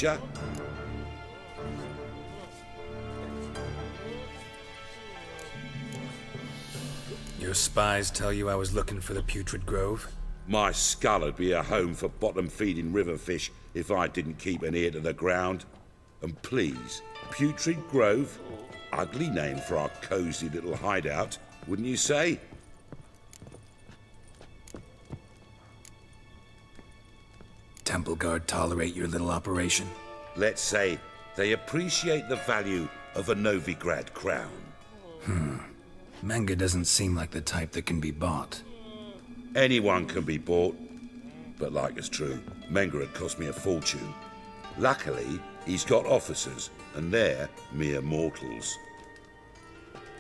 Witcher? Your spies tell you I was looking for the Putrid Grove? My skull would be a home for bottom-feeding river fish if I didn't keep an ear to the ground. And please, Putrid Grove? Ugly name for our cosy little hideout, wouldn't you say? Temple Guard tolerate your little operation? Let's say they appreciate the value of a Novigrad crown. Manga doesn't seem like the type that can be bought. Anyone can be bought, but like it's true, Menga had cost me a fortune. Luckily, he's got officers, and they're mere mortals.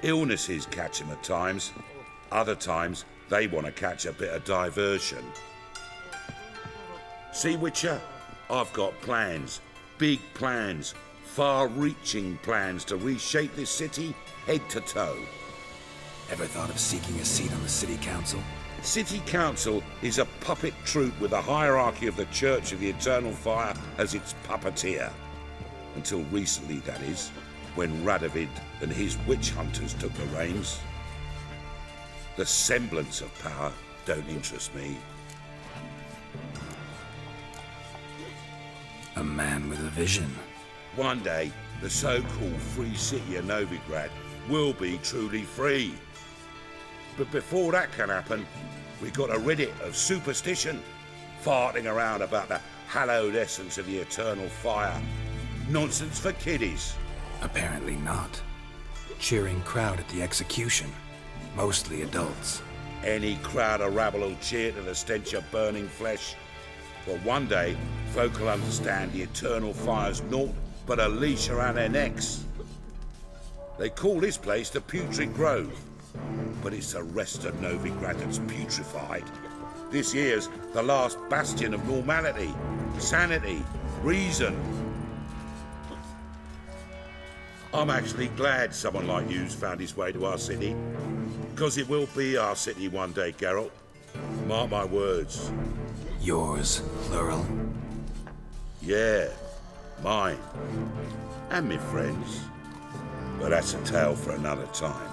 Illnesses catch him at times. Other times, they want to catch a bit of diversion. See, Witcher? I've got plans. Big plans. Far-reaching plans to reshape this city head to toe. Ever thought of seeking a seat on the city council? City Council is a puppet troupe with a hierarchy of the Church of the Eternal Fire as its puppeteer. Until recently, that is, when Radovid and his witch hunters took the reins. The semblance of power don't interest me. A man with a vision. One day, the so-called free city of Novigrad will be truly free. But before that can happen, we got to rid it of superstition, farting around about the hallowed essence of the eternal fire. Nonsense for kiddies. Apparently not. Cheering crowd at the execution. Mostly adults. Any crowd of rabble will cheer to the stench of burning flesh. But one day, folk will understand the eternal fire's naught but a leash around their necks. They call this place the Putrid Grove, but it's the rest of Novigrad that's putrefied. This here's the last bastion of normality, sanity, reason. I'm actually glad someone like you's found his way to our city, because it will be our city one day, Geralt. Mark my words. Yours, plural. Yeah, mine. And me friends. But that's a tale for another time.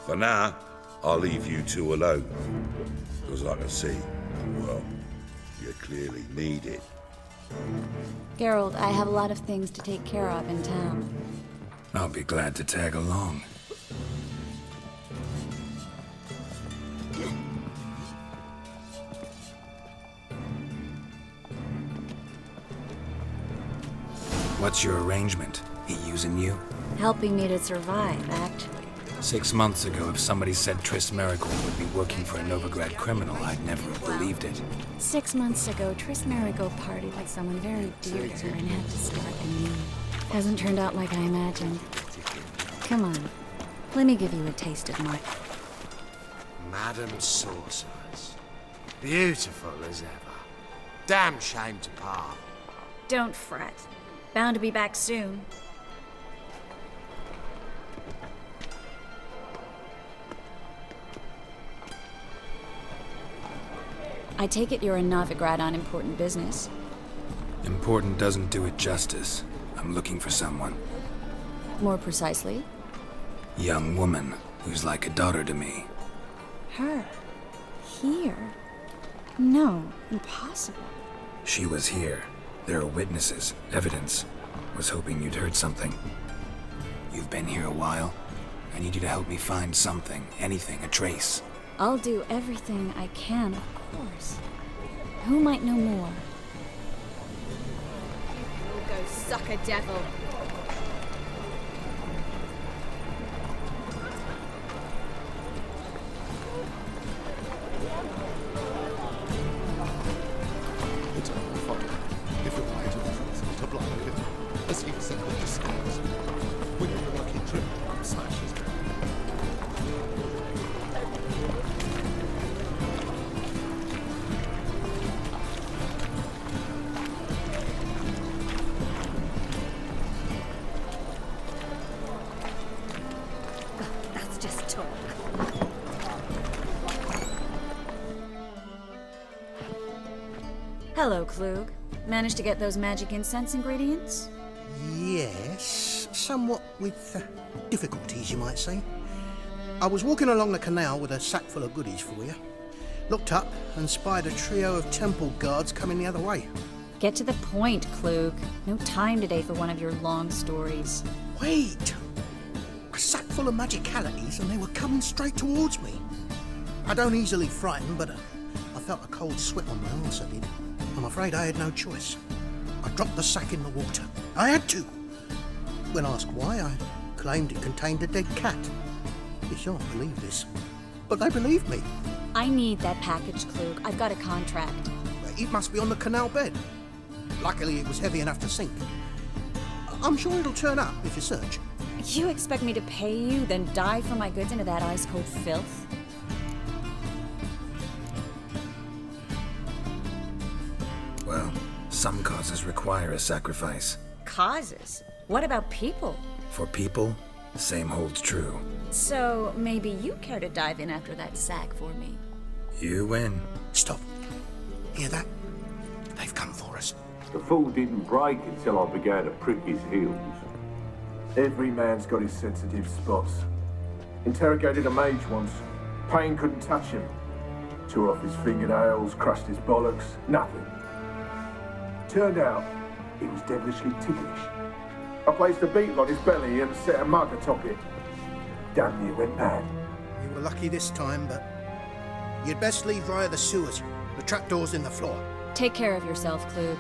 For now, I'll leave you two alone. Because I can see, well, you clearly need it. Geralt, I have a lot of things to take care of in town. I'll be glad to tag along. What's your arrangement? He using you? Helping me to survive, actually. 6 months ago, if somebody said Triss Marigold would be working for a Novigrad criminal, I'd never have believed it. 6 months ago, Triss Marigold partied with someone very dear to her and had to start anew. Hasn't turned out like I imagined. Come on, let me give you a taste of my... Madam Sorceress. Beautiful as ever. Damn shame to part. Don't fret. Bound to be back soon. I take it you're in Novigrad on important business. Important doesn't do it justice. I'm looking for someone. More precisely? Young woman who's like a daughter to me. Her? Here? No, impossible. She was here. There are witnesses, evidence. Was hoping you'd heard something. You've been here a while. I need you to help me find something, anything, a trace. I'll do everything I can, of course. Who might know more? You'll go suck a devil. It's all fun. If you're right of the truth, not a blind bit. As he said with the scales. When you're a lucky trip, smash his back. That's just talk. Hello, Klug. Managed to get those magic incense ingredients? Yes, somewhat with difficulties, you might say. I was walking along the canal with a sack full of goodies for you. Looked up and spied a trio of temple guards coming the other way. Get to the point, Klug. No time today for one of your long stories. Wait! A sack full of magicalities and they were coming straight towards me. I don't easily frighten, but I felt a cold sweat on my arse, I did. I'm afraid I had no choice. I dropped the sack in the water. I had to. When asked why, I claimed it contained a dead cat. You shan't believe this, but they believed me. I need that package, Klug. I've got a contract. It must be on the canal bed. Luckily, it was heavy enough to sink. I'm sure it'll turn up if you search. You expect me to pay you, then dive for my goods into that ice-cold filth? Well, some causes require a sacrifice. Causes? What about people? For people, the same holds true. So, maybe you care to dive in after that sack for me? You win. Stop. Hear that? They've come for us. The fall didn't break until I began to prick his heels. Every man's got his sensitive spots. Interrogated a mage once. Pain couldn't touch him. Tore off his fingernails, crushed his bollocks, nothing. Turned out, he was devilishly ticklish. I placed a beetle on his belly and set a mug atop it. Damn near went mad. You were lucky this time, but you'd best leave via the sewers. The trapdoor's in the floor. Take care of yourself, Klug.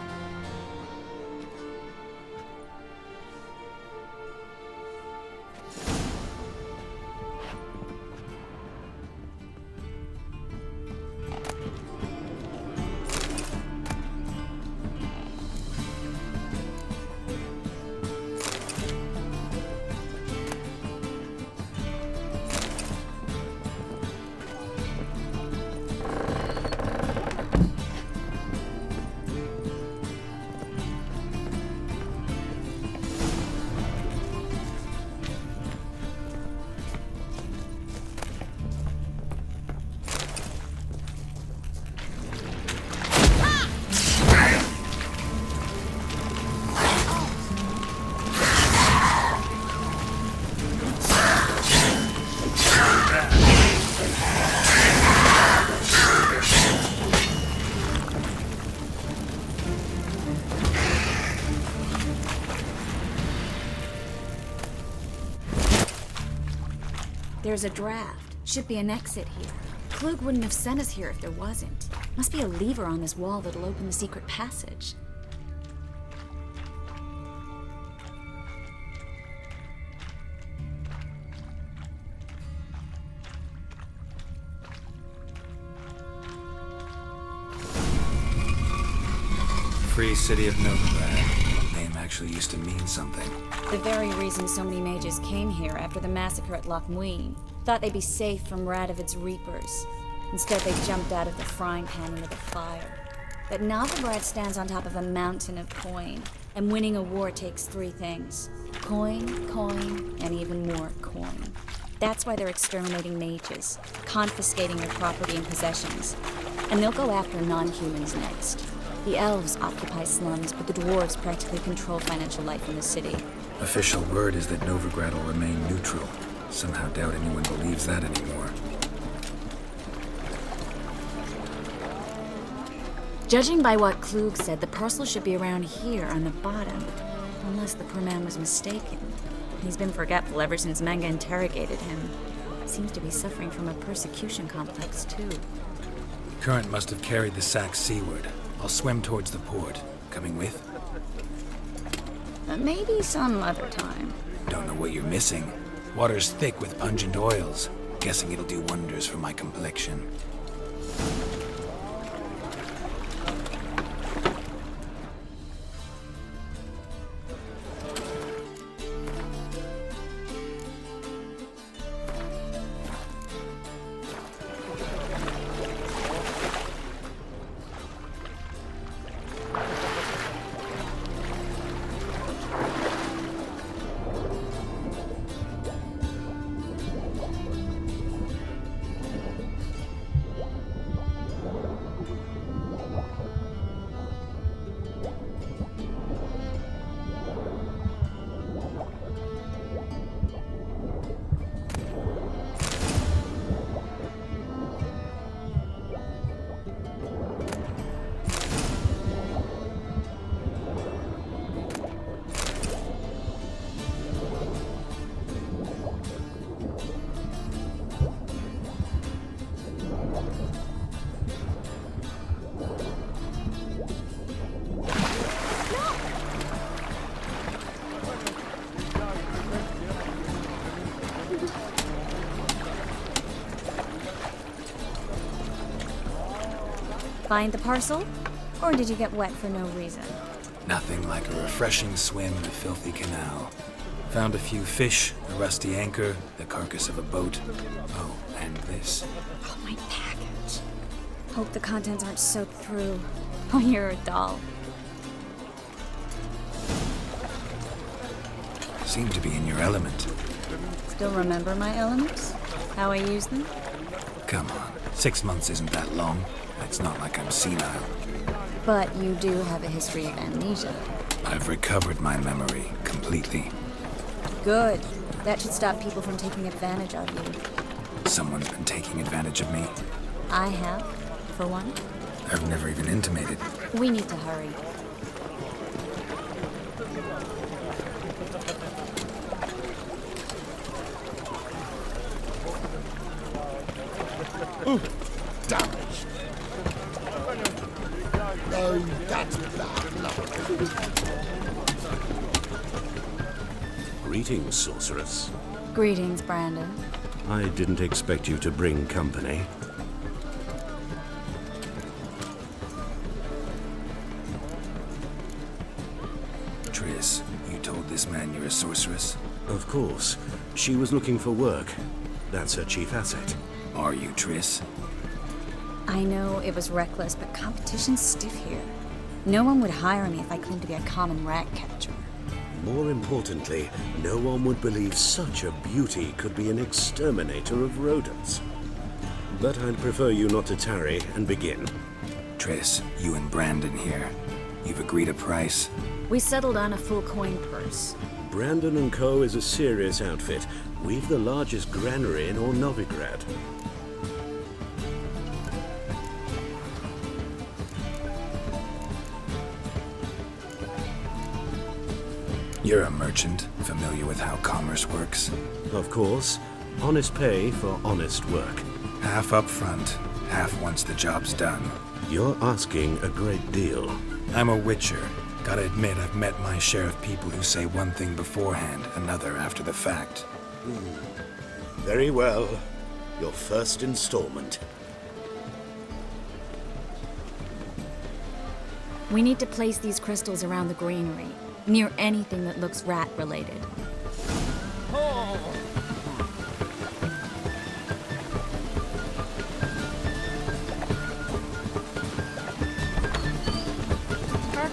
There's a draft. Should be an exit here. Klug wouldn't have sent us here if there wasn't. Must be a lever on this wall that'll open the secret passage. Free City of Novigrad. Name actually used to mean something. The very reason so many mages came here after the massacre at Loch Muin. Thought they'd be safe from Radovid's reapers. Instead, they jumped out of the frying pan into the fire. But Novigrad stands on top of a mountain of coin, and winning a war takes three things. Coin, coin, and even more coin. That's why they're exterminating mages, confiscating their property and possessions. And they'll go after non-humans next. The elves occupy slums, but the dwarves practically control financial life in the city. Official word is that Novigrad will remain neutral. Somehow doubt anyone believes that anymore. Judging by what Klug said, the parcel should be around here on the bottom. Unless the poor man was mistaken. He's been forgetful ever since Manga interrogated him. Seems to be suffering from a persecution complex, too. Current must have carried the sack seaward. I'll swim towards the port. Coming with? Maybe some other time. Don't know what you're missing. Water's thick with pungent oils. Guessing it'll do wonders for my complexion. Find the parcel? Or did you get wet for no reason? Nothing like a refreshing swim in a filthy canal. Found a few fish, a rusty anchor, the carcass of a boat. Oh, and this. Oh, my package. Hope the contents aren't soaked through. Oh, you're a doll. Seem to be in your element. Still remember my elements? How I use them? Come on, 6 months isn't that long. It's not like I'm senile. But you do have a history of amnesia. I've recovered my memory completely. Good. That should stop people from taking advantage of you. Someone's been taking advantage of me. I have, for one. I've never even intimated. We need to hurry. Ooh, damaged. No, that's bad luck. Greetings, sorceress. Greetings, Brandon. I didn't expect you to bring company. Triss, you told this man you're a sorceress? Of course. She was looking for work. That's her chief asset. Are you, Triss? I know it was reckless, but competition's stiff here. No one would hire me if I claimed to be a common rat catcher. More importantly, no one would believe such a beauty could be an exterminator of rodents. But I'd prefer you not to tarry and begin. Triss, you and Brandon here. You've agreed a price? We settled on a full coin purse. Brandon & Co. is a serious outfit. We've the largest granary in all Novigrad. You're a merchant, familiar with how commerce works? Of course. Honest pay for honest work. Half up front, half once the job's done. You're asking a great deal. I'm a witcher. Gotta admit, I've met my share of people who say one thing beforehand, another after the fact. Very well. Your first installment. We need to place these crystals around the greenery, near anything that looks rat-related.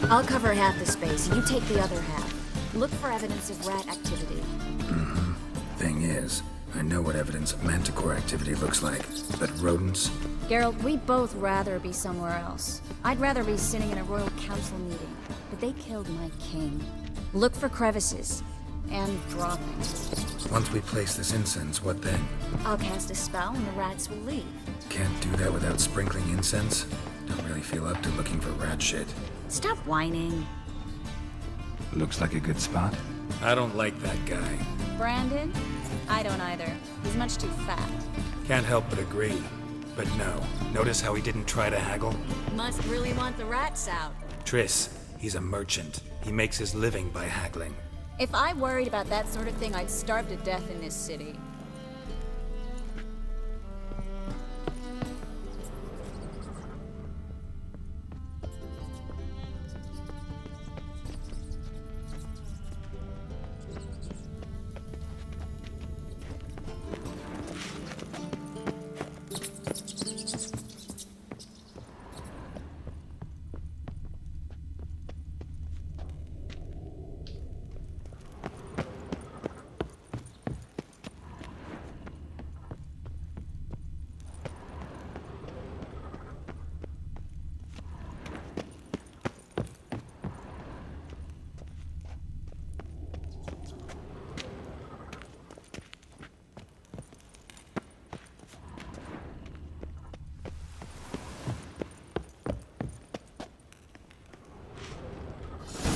I'll cover half the space, you take the other half. Look for evidence of rat activity. Thing is, I know what evidence of manticore activity looks like, but rodents? Geralt, we'd both rather be somewhere else. I'd rather be sitting in a royal council meeting, but they killed my king. Look for crevices, and droppings. Once we place this incense, what then? I'll cast a spell and the rats will leave. Can't do that without sprinkling incense? Don't really feel up to looking for rat shit. Stop whining. Looks like a good spot. I don't like that guy. Brandon? I don't either. He's much too fat. Can't help but agree. But no, notice how he didn't try to haggle? Must really want the rats out. Triss, he's a merchant. He makes his living by haggling. If I worried about that sort of thing, I'd starve to death in this city.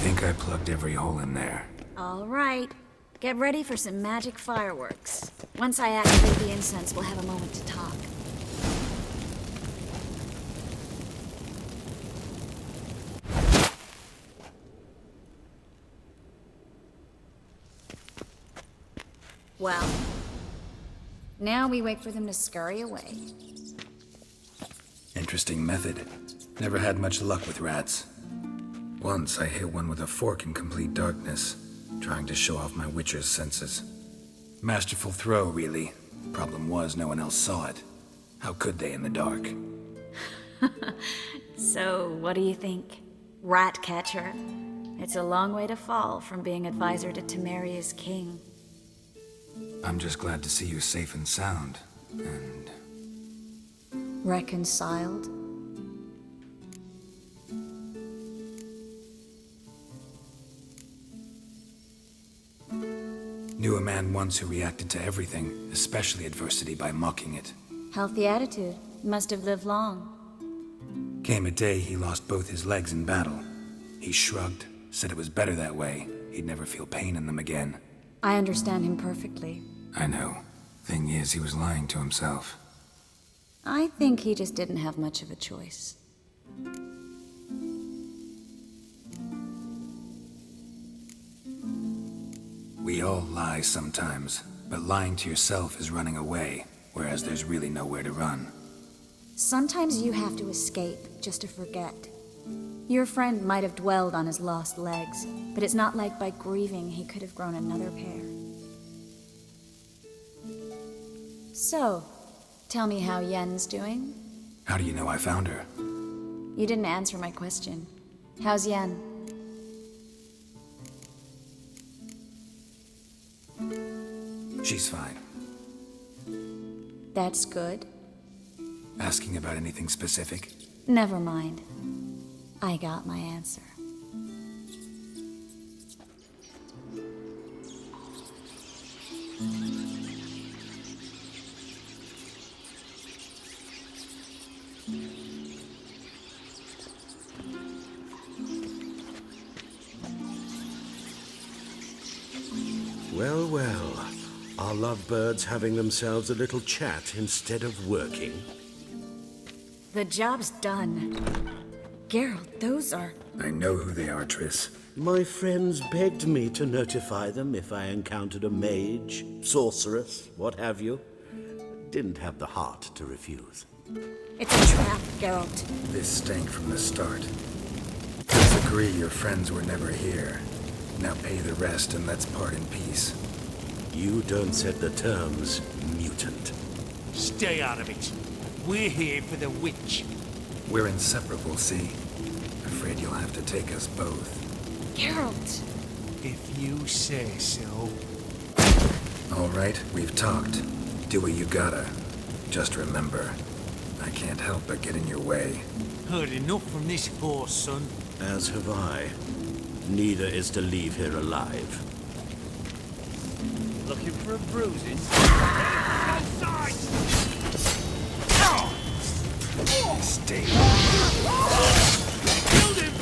Think I plugged every hole in there. All right. Get ready for some magic fireworks. Once I activate the incense, we'll have a moment to talk. Well, now we wait for them to scurry away. Interesting method. Never had much luck with rats. Once I hit one with a fork in complete darkness, trying to show off my Witcher's senses. Masterful throw, really. Problem was, no one else saw it. How could they in the dark? So, what do you think? Rat catcher? It's a long way to fall from being advisor to Temeria's king. I'm just glad to see you safe and sound, and... Reconciled? Knew a man once who reacted to everything, especially adversity, by mocking it. Healthy attitude. Must have lived long. Came a day he lost both his legs in battle. He shrugged, said it was better that way. He'd never feel pain in them again. I understand him perfectly. I know. Thing is, he was lying to himself. I think he just didn't have much of a choice. We all lie sometimes, but lying to yourself is running away, whereas there's really nowhere to run. Sometimes you have to escape just to forget. Your friend might have dwelled on his lost legs, but it's not like by grieving he could have grown another pair. So, tell me how Yen's doing? How do you know I found her? You didn't answer my question. How's Yen? She's fine. That's good. Asking about anything specific? Never mind. I got my answer. Well, well. Are lovebirds having themselves a little chat instead of working? The job's done. Geralt, those are... I know who they are, Triss. My friends begged me to notify them if I encountered a mage, sorceress, what have you. Didn't have the heart to refuse. It's a trap, Geralt. This stank from the start. Let's agree your friends were never here. Now pay the rest and let's part in peace. You don't set the terms, mutant. Stay out of it. We're here for the witch. We're inseparable, see? Afraid you'll have to take us both. Geralt! If you say so. All right, we've talked. Do what you gotta. Just remember, I can't help but get in your way. Heard enough from this horse, son. As have I. Neither is to leave here alive. Looking for a bruising? Outside! Stay. Killed him!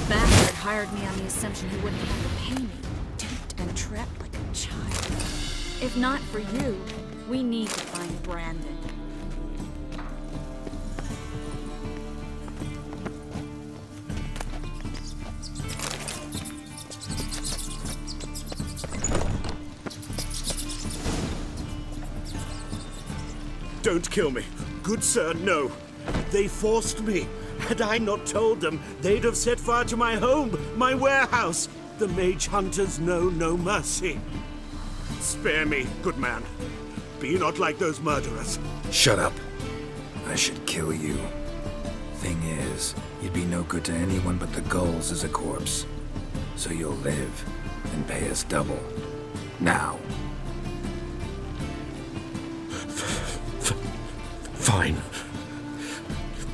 That bastard hired me on the assumption he wouldn't have to pay me. Duped and trapped like a child. If not for you, we need to find Brandon. Don't kill me. Good sir, no. They forced me. Had I not told them, they'd have set fire to my home, my warehouse. The mage hunters know no mercy. Spare me, good man. Be not like those murderers. Shut up. I should kill you. Thing is, you'd be no good to anyone but the gulls as a corpse. So you'll live and pay us double. Now. Fine.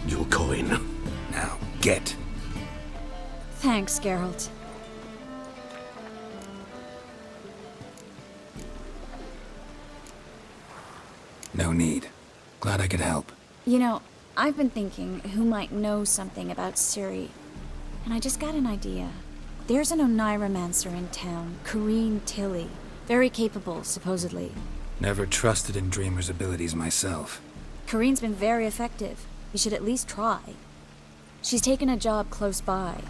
Your coin. Now, get. Thanks, Geralt. No need. Glad I could help. You know, I've been thinking who might know something about Ciri, and I just got an idea. There's an Oneiromancer in town, Corrine Tilly. Very capable, supposedly. Never trusted in Dreamer's abilities myself. Corrine's been very effective. You should at least try. She's taken a job close by.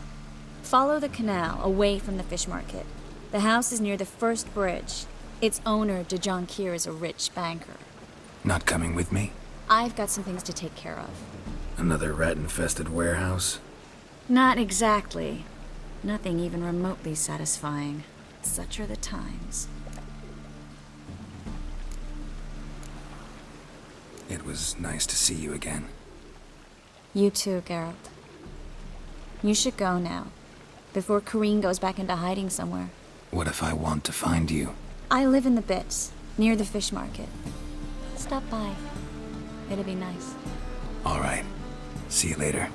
Follow the canal away from the fish market. The house is near the first bridge. Its owner, DeJohn Keir, is a rich banker. Not coming with me? I've got some things to take care of. Another rat-infested warehouse? Not exactly. Nothing even remotely satisfying. Such are the times. It was nice to see you again. You too, Geralt. You should go now, before Kareen goes back into hiding somewhere. What if I want to find you? I live in the Bits, near the fish market. Stop by. It'll be nice. All right. See you later.